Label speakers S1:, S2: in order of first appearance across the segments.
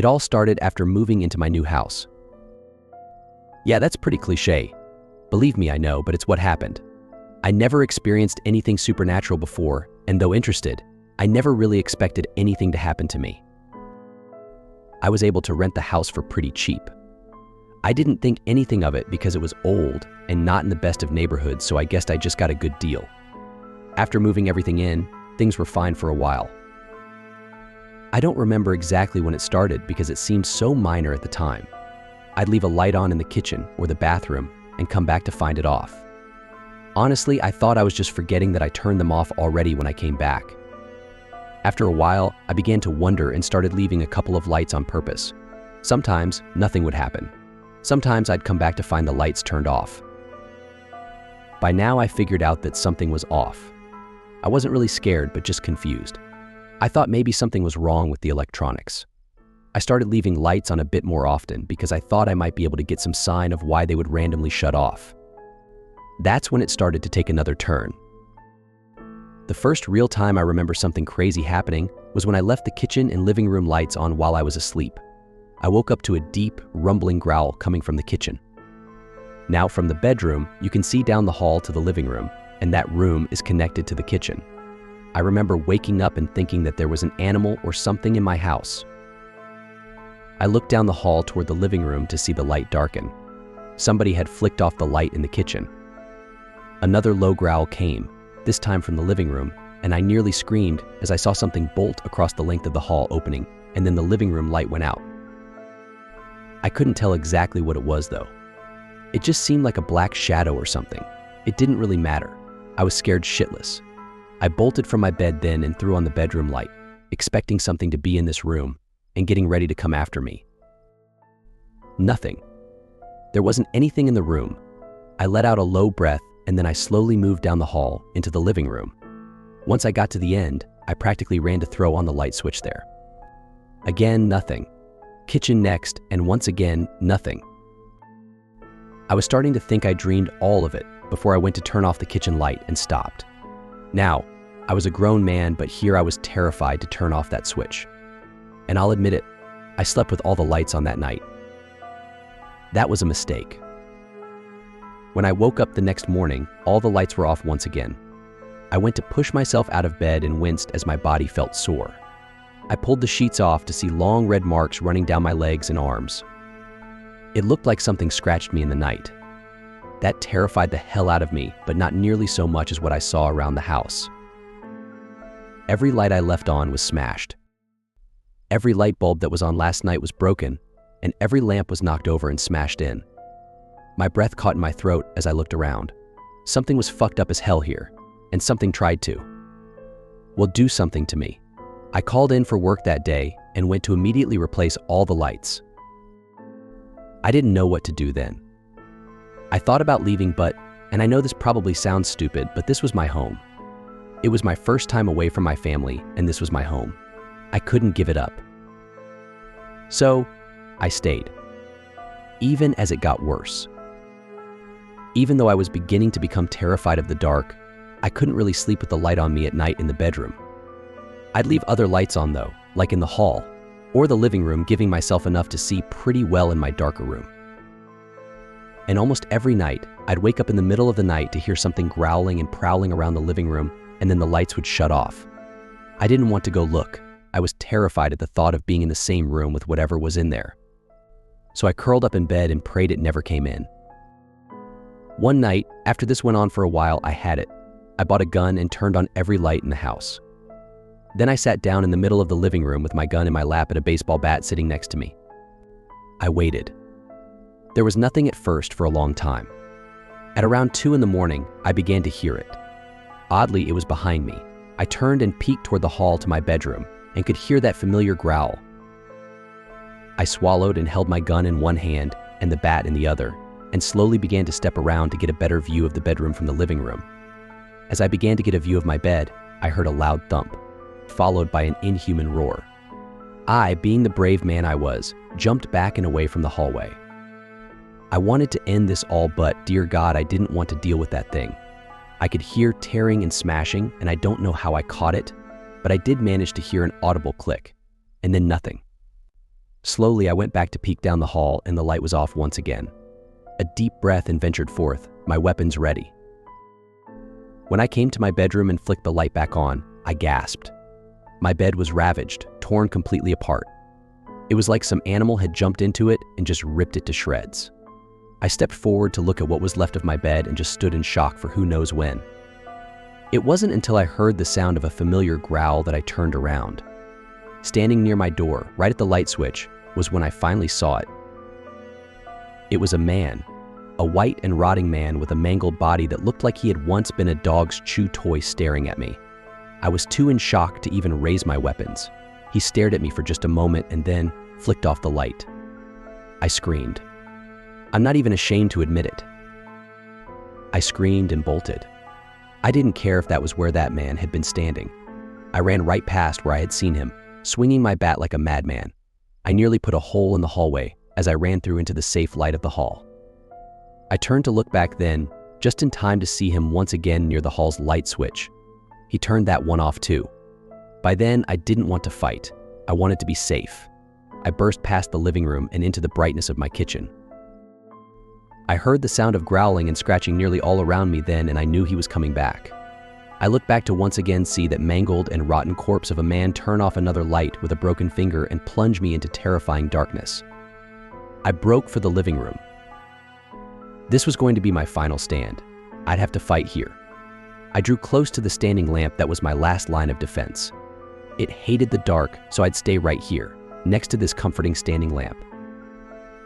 S1: It all started after moving into my new house. Yeah, that's pretty cliche. Believe me, I know, but it's what happened. I never experienced anything supernatural before, and though interested, I never really expected anything to happen to me. I was able to rent the house for pretty cheap. I didn't think anything of it because it was old and not in the best of neighborhoods, so I guessed I just got a good deal. After moving everything in, things were fine for a while. I don't remember exactly when it started because it seemed so minor at the time. I'd leave a light on in the kitchen or the bathroom and come back to find it off. Honestly, I thought I was just forgetting that I turned them off already when I came back. After a while, I began to wonder and started leaving a couple of lights on purpose. Sometimes, nothing would happen. Sometimes I'd come back to find the lights turned off. By now, I figured out that something was off. I wasn't really scared, but just confused. I thought maybe something was wrong with the electronics. I started leaving lights on a bit more often because I thought I might be able to get some sign of why they would randomly shut off. That's when it started to take another turn. The first real time I remember something crazy happening was when I left the kitchen and living room lights on while I was asleep. I woke up to a deep, rumbling growl coming from the kitchen. Now from the bedroom, you can see down the hall to the living room, and that room is connected to the kitchen. I remember waking up and thinking that there was an animal or something in my house. I looked down the hall toward the living room to see the light darken. Somebody had flicked off the light in the kitchen. Another low growl came, this time from the living room, and I nearly screamed as I saw something bolt across the length of the hall opening, and then the living room light went out. I couldn't tell exactly what it was though. It just seemed like a black shadow or something. It didn't really matter. I was scared shitless. I bolted from my bed then and threw on the bedroom light, expecting something to be in this room and getting ready to come after me. Nothing. There wasn't anything in the room. I let out a low breath and then I slowly moved down the hall into the living room. Once I got to the end, I practically ran to throw on the light switch there. Again, nothing. Kitchen next, and once again, nothing. I was starting to think I dreamed all of it before I went to turn off the kitchen light and stopped. Now, I was a grown man, but here I was terrified to turn off that switch. And I'll admit it, I slept with all the lights on that night. That was a mistake. When I woke up the next morning, all the lights were off once again. I went to push myself out of bed and winced as my body felt sore. I pulled the sheets off to see long red marks running down my legs and arms. It looked like something scratched me in the night. That terrified the hell out of me, but not nearly so much as what I saw around the house. Every light I left on was smashed. Every light bulb that was on last night was broken, and every lamp was knocked over and smashed in. My breath caught in my throat as I looked around. Something was fucked up as hell here, and something tried to. Well, do something to me. I called in for work that day and went to immediately replace all the lights. I didn't know what to do then. I thought about leaving, and I know this probably sounds stupid, but this was my home. It was my first time away from my family, and this was my home. I couldn't give it up. So, I stayed. Even as it got worse. Even though I was beginning to become terrified of the dark, I couldn't really sleep with the light on me at night in the bedroom. I'd leave other lights on though, like in the hall or the living room, giving myself enough to see pretty well in my darker room. And almost every night, I'd wake up in the middle of the night to hear something growling and prowling around the living room, and then the lights would shut off. I didn't want to go look. I was terrified at the thought of being in the same room with whatever was in there. So I curled up in bed and prayed it never came in. One night, after this went on for a while, I had it. I bought a gun and turned on every light in the house. Then I sat down in the middle of the living room with my gun in my lap and a baseball bat sitting next to me. I waited. There was nothing at first for a long time. At around 2 in the morning, I began to hear it. Oddly, it was behind me. I turned and peeked toward the hall to my bedroom and could hear that familiar growl. I swallowed and held my gun in one hand and the bat in the other, and slowly began to step around to get a better view of the bedroom from the living room. As I began to get a view of my bed, I heard a loud thump, followed by an inhuman roar. I, being the brave man I was, jumped back and away from the hallway. I wanted to end this all, but, dear God, I didn't want to deal with that thing. I could hear tearing and smashing, and I don't know how I caught it, but I did manage to hear an audible click, and then nothing. Slowly, I went back to peek down the hall and the light was off once again. A deep breath and ventured forth, my weapons ready. When I came to my bedroom and flicked the light back on, I gasped. My bed was ravaged, torn completely apart. It was like some animal had jumped into it and just ripped it to shreds. I stepped forward to look at what was left of my bed and just stood in shock for who knows when. It wasn't until I heard the sound of a familiar growl that I turned around. Standing near my door, right at the light switch, was when I finally saw it. It was a man, a white and rotting man with a mangled body that looked like he had once been a dog's chew toy staring at me. I was too in shock to even raise my weapons. He stared at me for just a moment and then flicked off the light. I screamed. I'm not even ashamed to admit it. I screamed and bolted. I didn't care if that was where that man had been standing. I ran right past where I had seen him, swinging my bat like a madman. I nearly put a hole in the hallway as I ran through into the safe light of the hall. I turned to look back then, just in time to see him once again near the hall's light switch. He turned that one off too. By then, I didn't want to fight. I wanted to be safe. I burst past the living room and into the brightness of my kitchen. I heard the sound of growling and scratching nearly all around me then, and I knew he was coming back. I looked back to once again see that mangled and rotten corpse of a man turn off another light with a broken finger and plunge me into terrifying darkness. I broke for the living room. This was going to be my final stand. I'd have to fight here. I drew close to the standing lamp that was my last line of defense. It hated the dark, so I'd stay right here, next to this comforting standing lamp.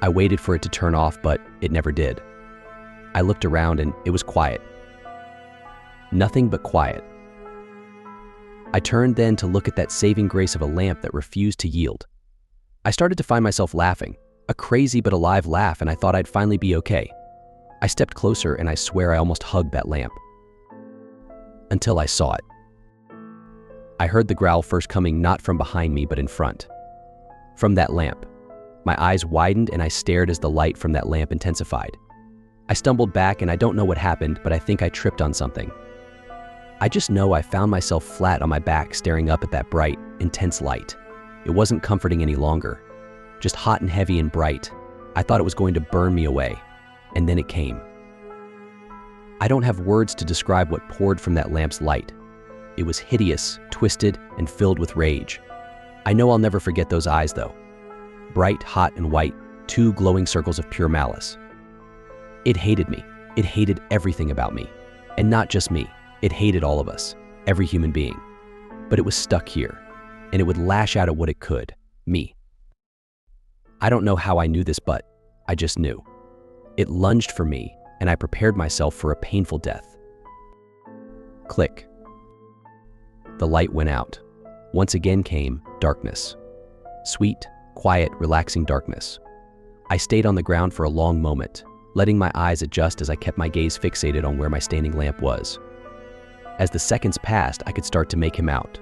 S1: I waited for it to turn off, but it never did. I looked around and it was quiet. Nothing but quiet. I turned then to look at that saving grace of a lamp that refused to yield. I started to find myself laughing, a crazy but alive laugh, and I thought I'd finally be okay. I stepped closer and I swear I almost hugged that lamp. Until I saw it. I heard the growl first coming not from behind me but in front. From that lamp. My eyes widened and I stared as the light from that lamp intensified. I stumbled back and I don't know what happened, but I think I tripped on something. I just know I found myself flat on my back staring up at that bright, intense light. It wasn't comforting any longer. Just hot and heavy and bright. I thought it was going to burn me away. And then it came. I don't have words to describe what poured from that lamp's light. It was hideous, twisted, and filled with rage. I know I'll never forget those eyes though. Bright, hot, and white, two glowing circles of pure malice. It hated me. It hated everything about me. And not just me. It hated all of us, every human being. But it was stuck here, and it would lash out at what it could, me. I don't know how I knew this, but I just knew. It lunged for me, and I prepared myself for a painful death. Click. The light went out. Once again came darkness. Sweet, quiet, relaxing darkness. I stayed on the ground for a long moment, letting my eyes adjust as I kept my gaze fixated on where my standing lamp was. As the seconds passed, I could start to make him out.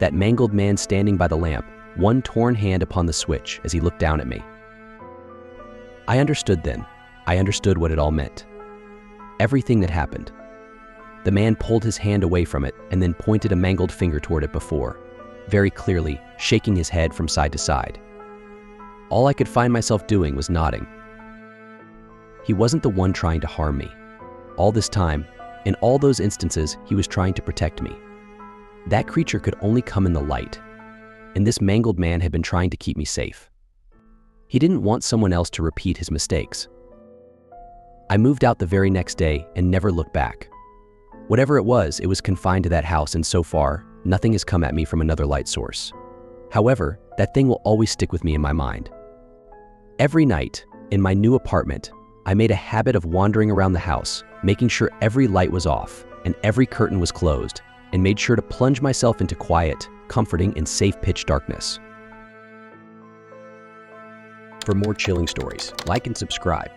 S1: That mangled man standing by the lamp, one torn hand upon the switch as he looked down at me. I understood then. I understood what it all meant. Everything that happened. The man pulled his hand away from it and then pointed a mangled finger toward it before, very clearly shaking his head from side to side. All I could find myself doing was nodding. He wasn't the one trying to harm me. All this time, in all those instances, he was trying to protect me. That creature could only come in the light, and this mangled man had been trying to keep me safe. He didn't want someone else to repeat his mistakes. I moved out the very next day and never looked back. Whatever it was confined to that house, and so far, nothing has come at me from another light source. However, that thing will always stick with me in my mind. Every night, in my new apartment, I made a habit of wandering around the house, making sure every light was off and every curtain was closed, and made sure to plunge myself into quiet, comforting, and safe pitch darkness. For more chilling stories, like and subscribe.